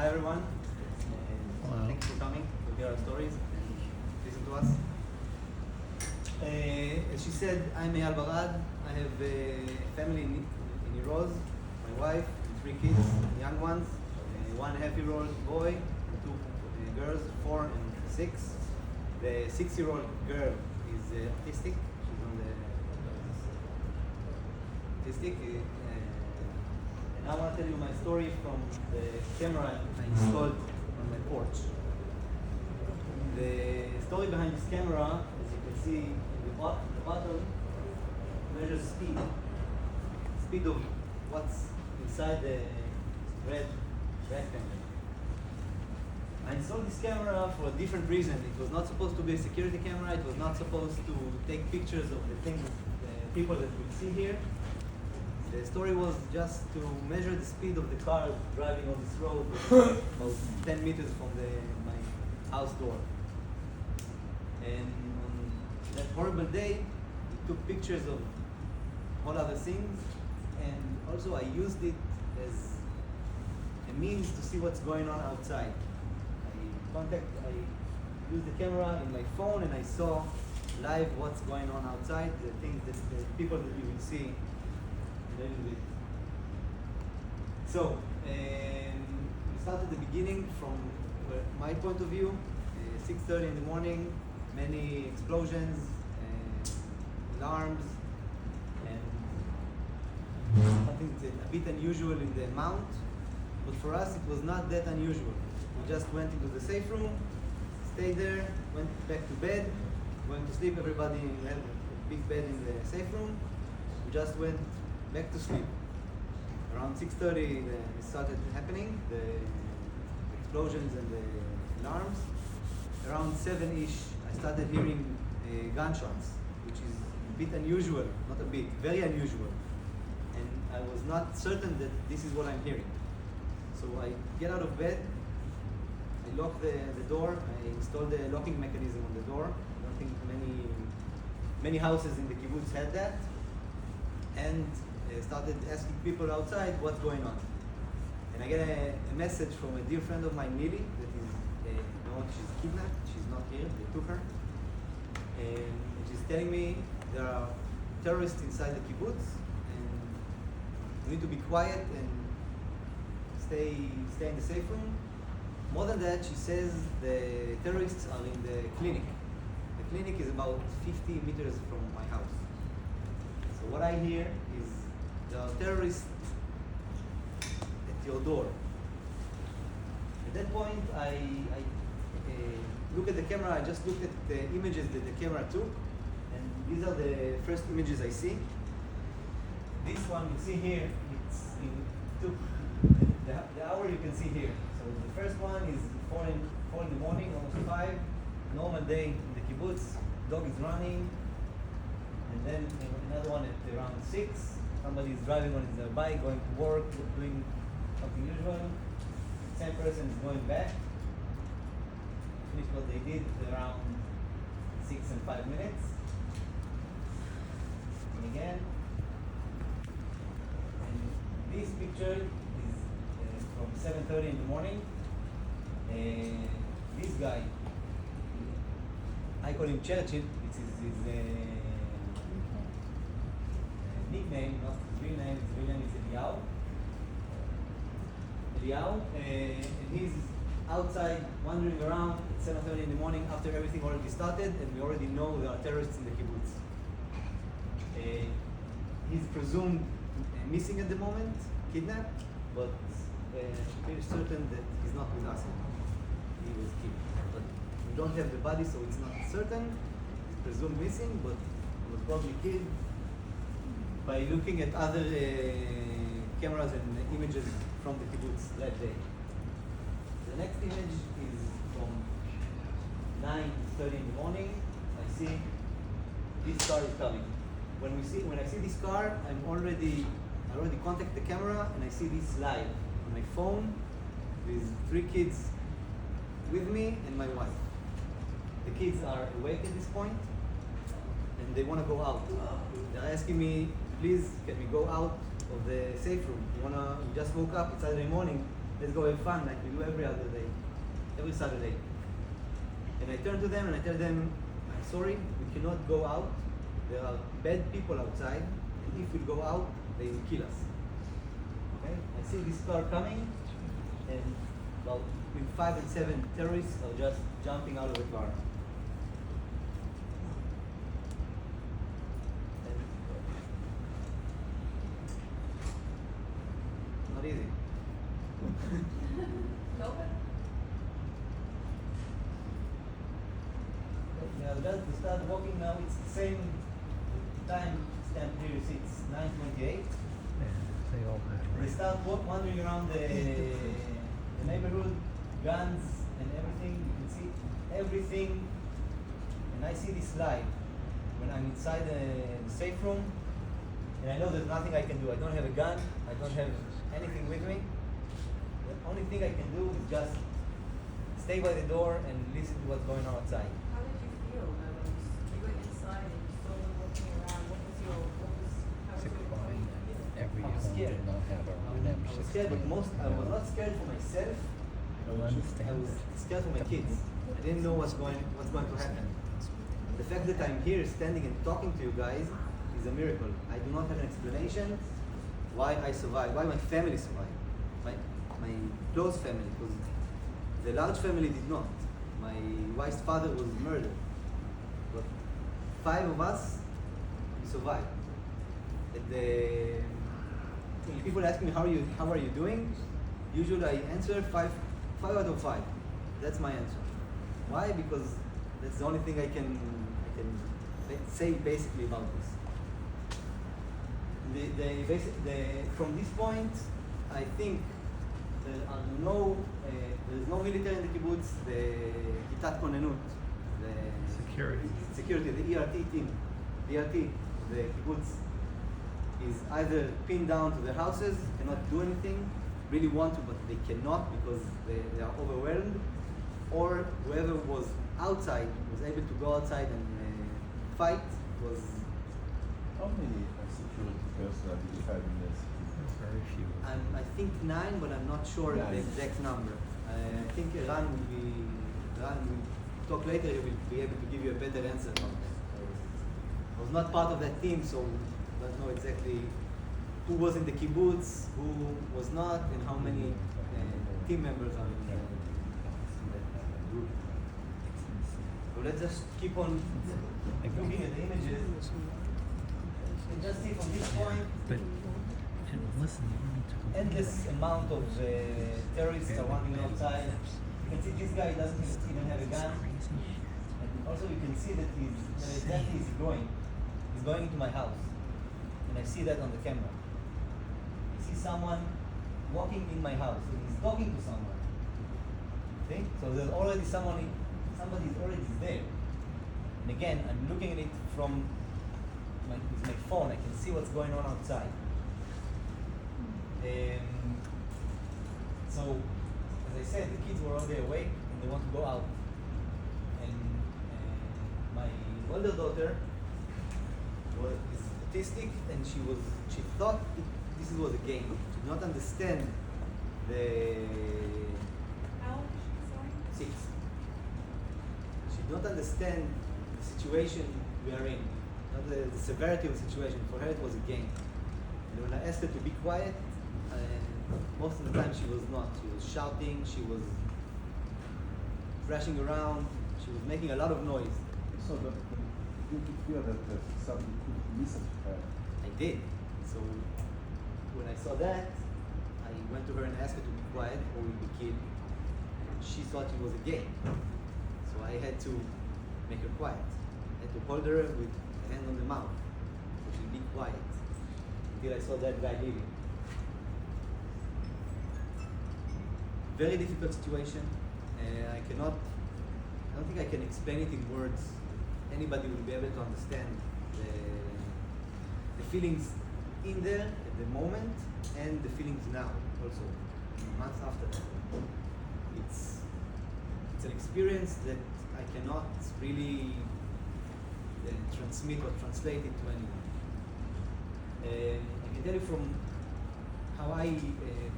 hi everyone. Thank you for coming to hear our stories and listen to us. As she said, I'm Eyal Barad. I have a family in Nir Oz, my wife, and 3 kids, young ones, 1.5-year-old boy, and 2 girls, 4 and 6. The 6-year-old girl is autistic. She's on the autistic. And I want to tell you my story from the camera I installed on my porch. The story behind this camera, as you can see in the bottom, measures speed of what's inside the red rectangle. I installed this camera for a different reason. It was not supposed to be a security camera. It was not supposed to take pictures of the things, the people that we see here. The story was just to measure the speed of the cars driving on this road about 10 meters from my house door. And on that horrible day, we took pictures of all other things, and also I used it as a means to see what's going on outside. I used the camera in my phone and I saw live what's going on outside, the things that the people that you will see. So, we start at the beginning from my point of view. 6:30 in the morning, many explosions, alarms, and something that's a bit unusual in the amount. But for us, it was not that unusual. We just went into the safe room, stayed there, went back to bed, going to sleep. Everybody had a big bed in the safe room. We just went back to sleep. Around 6:30, it started happening, the explosions and the alarms. Around 7-ish, I started hearing gunshots, which is a bit unusual, not a bit, very unusual. And I was not certain that this is what I'm hearing. So I get out of bed, I lock the door, I install the locking mechanism on the door. I don't think many houses in the kibbutz had that. And started asking people outside what's going on. And I get a message from a dear friend of mine, Nili, that is, she's kidnapped, she's not here, they took her. And she's telling me there are terrorists inside the kibbutz, and we need to be quiet and stay in the safe room. More than that, she says the terrorists are in the clinic. The clinic is about 50 meters from my house. So what I hear is there are terrorists at your door. At that point, I look at the camera. I just looked at the images that the camera took, and these are the first images I see. This one you see here, took the hour you can see here. So the first one is 4 in the morning, almost 5. Normal day in the kibbutz. Dog is running, and then another one at around 6. Somebody is driving on their bike, going to work, doing something usual. Same person is going back. Finish what they did at around 6 and 5 minutes. And again. And this picture is from 7:30 in the morning. This guy, I call him Churchill. It's his nickname, not his real name. His real name is Eliyahu. And he's outside wandering around at 7:30 in the morning after everything already started, and we already know there are terrorists in the kibbutz. He's presumed missing at the moment, kidnapped, but we're certain that he's not with us. He was kidnapped. But we don't have the body, so it's not certain. He's presumed missing, but he was probably killed by looking at other cameras and images from the kibbutz that day. The next image is from 9:30 in the morning. I see this car is coming. When I see this car, I already contact the camera and I see this live on my phone with 3 kids with me and my wife. The kids are awake at this point and they want to go out. They're asking me, please, can we go out of the safe room? We just woke up, it's Saturday morning, let's go have fun like we do every other day, every Saturday. And I turn to them and I tell them, I'm sorry, we cannot go out. There are bad people outside, and if we go out, they will kill us. Okay? I see this car coming, and about between 5 and 7 terrorists are just jumping out of the car. And not easy. Just to start walking now, it's the same time stamp here, it's 9:28. They all have. We start wandering around the neighborhood, guns and everything. You can see everything. And I see this light when I'm inside the safe room, and I know there's nothing I can do. I don't have a gun. I don't have anything with me. The only thing I can do is just stay by the door and listen to what's going on outside. How did you feel when you went inside and you saw them walking around? How was your Decline. Every I was home scared. did not have a I was scared, but I was not scared for myself. I understand I was that. scared for my kids. I didn't know what's going to happen. The fact that I'm here standing and talking to you guys is a miracle. I do not have an explanation why I survived, why my family survived. My close family, because the large family did not. My wife's father was murdered. But 5 of us, we survived. When people ask me how are you doing, usually I answer 5 out of 5. That's my answer. Why? Because that's the only thing I can say basically about this. From this point, I think there's no military in the kibbutz. The kitat konenut, the security, the ERT team, the kibbutz is either pinned down to their houses, cannot do anything, really want to, but they cannot because they are overwhelmed, or whoever was outside was able to go outside and fight. How many security personnel did you have in this? Very few. I think 9, but I'm not sure the exact number. I think Ran will talk later. He will be able to give you a better answer about that. I was not part of that team, so I don't know exactly who was in the kibbutz, who was not, and how many team members are in that group. So let's just keep on looking at the images. You can just see from this point, But listen, endless amount of terrorists are wandering outside. You can see this guy doesn't even have a gun. And also you can see that where exactly is he going? He's going into my house. And I see that on the camera. I see someone walking in my house and he's talking to someone. See? So there's already somebody is already there. And again, I'm looking at it from with my phone. I can see what's going on outside. So, as I said, the kids were already awake and they want to go out. And my older daughter is autistic, and she thought this was a game. She did not understand the How old is she, 6. She did not understand the situation we are in, not the severity of the situation. For her, it was a game. And when I asked her to be quiet, most of the time she was not. She was shouting, she was thrashing around, she was making a lot of noise. So did you feel that somebody could listen to her? I did. So when I saw that, I went to her and asked her to be quiet or we'll be killed. And she thought it was a game. So I had to make her quiet. I had to hold her with a hand on the mouth so she'd be quiet until I saw that guy leaving. Very difficult situation. I don't think I can explain it in words. Anybody will be able to understand the feelings in there at the moment and the feelings now also, months after that. It's an experience that I cannot really transmit or translate it to anyone. I can tell you from how I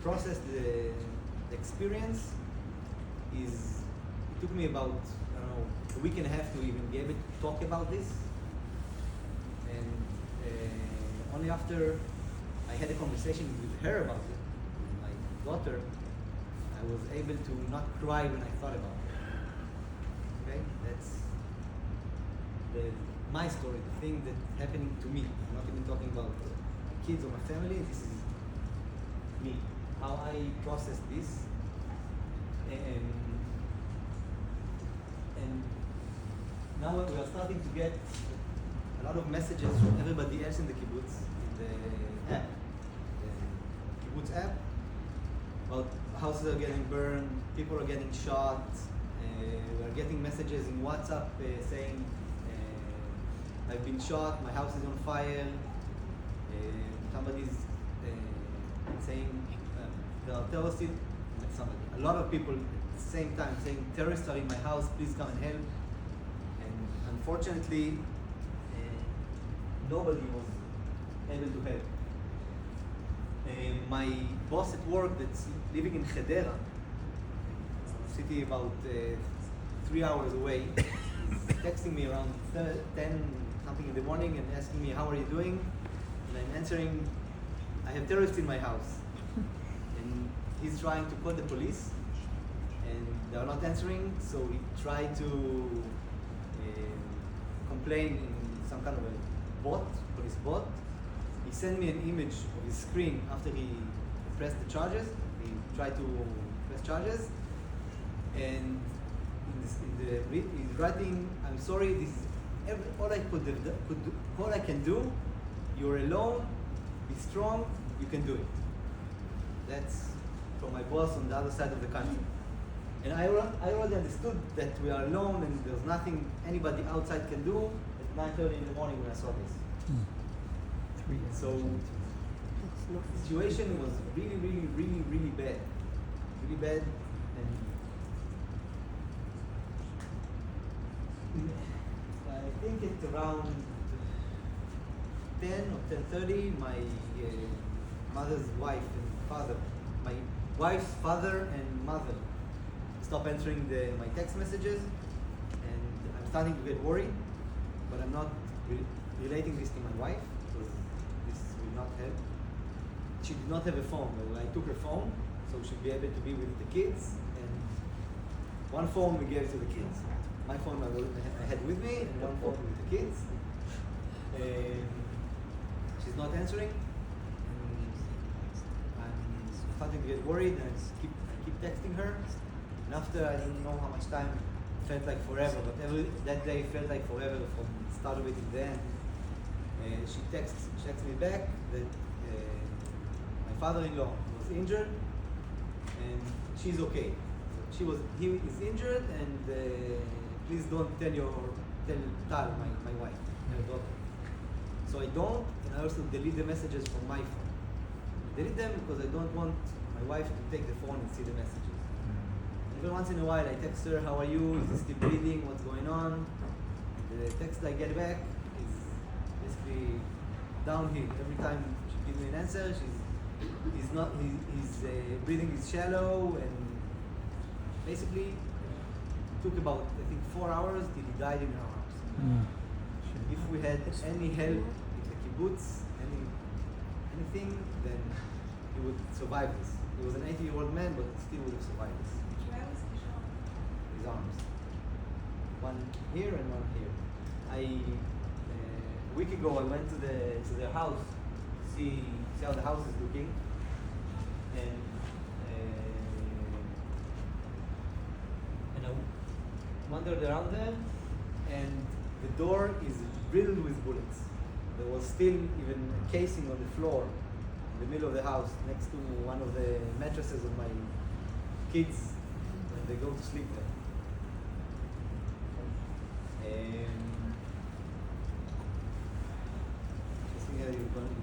processed the the experience is, it took me about, I don't know, a week and a half to even be able to talk about this. And only after I had a conversation with her about it, with my daughter, I was able to not cry when I thought about it. Okay? That's my story, the thing that's happening to me. I'm not even talking about my kids or my family. This is me, how I process this. And now we are starting to get a lot of messages from everybody else in the kibbutz, in the app, the kibbutz app, about houses are getting burned, people are getting shot. We are getting messages in WhatsApp saying, I've been shot, my house is on fire. Somebody's saying there are terrorists. Somebody, a lot of people at the same time saying terrorists are in my house, please come and help. And unfortunately, nobody was able to help. My boss at work that's living in Hedera, city about 3 hours away, is texting me around 10 something in the morning and asking me, how are you doing? And I'm answering, I have terrorists in my house. And he's trying to call the police and they're not answering, so he tried to complain in some kind of a bot, police bot. He sent me an image of his screen after he pressed the charges. He tried to press charges, and he's writing, I'm sorry, this is all I all I can do. You're alone, be strong, you can do it. That's from my boss on the other side of the country. And I already understood that we are alone and there's nothing anybody outside can do at 9:30 in the morning when I saw this. So the situation was really, really, really, really bad. Really bad. And I think it's around 10 or 10:30, my mother's wife and father, my wife's father and mother stop answering my text messages, and I'm starting to get worried, but I'm not relating this to my wife because this will not help. She did not have a phone, but I took her phone so she'd be able to be with the kids, and one phone we gave to the kids. My phone I had with me, and one phone with the kids. She's not answering. I'm starting to get worried, and I keep texting her. And after, I don't know how much time, it felt like forever, but that day felt like forever from the start of it to the end. She texts me back that my father-in-law was injured, and she's okay. He is injured, and please don't tell Tal, my wife, her daughter. So I don't, and I also delete the messages from my phone. I delete them because I don't want my wife to take the phone and see the messages. Every once in a while I text her, how are you? Is he still bleeding? What's going on? And the text I get back is basically downhill. Every time she gives me an answer, his breathing is shallow, and basically it took about, I think, 4 hours till he died in our house. If we had any help in the kibbutz, anything, then he would survive this. He was an 80-year-old man, but still would have survived this. His arms. One here and one here. A week ago I went to their house to see how the house is looking, and I wandered around there, and the door is riddled with bullets. There was still even a casing on the floor in the middle of the house next to one of the mattresses of my kids when they go to sleep there. Just think how you're going